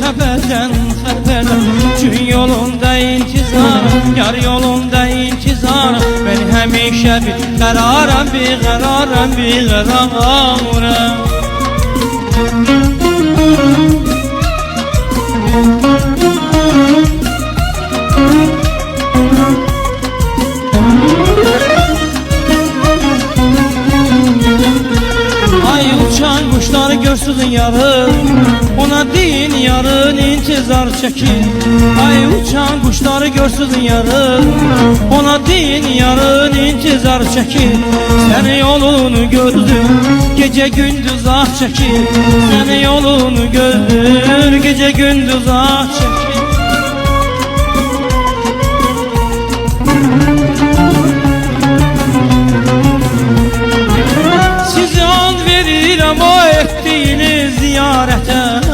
mərhəbətən xəbərdən. Gün yolunda intizar, yar yolunda intizar. Ben həmişə bir qəraram, bir qəraram, bir qəraram. Ay uçan kuşları görsün yarın, ona deyin yarın intizar çekin. Ay uçan kuşları görsün yarın, ona deyin yarın intizar çekin. Sen yolunu gördün, gece gündüz ah çekin. Sen yolunu gördün, gece gündüz ah çekin. Sizi an verirəm o ettiğiniz ziyarete.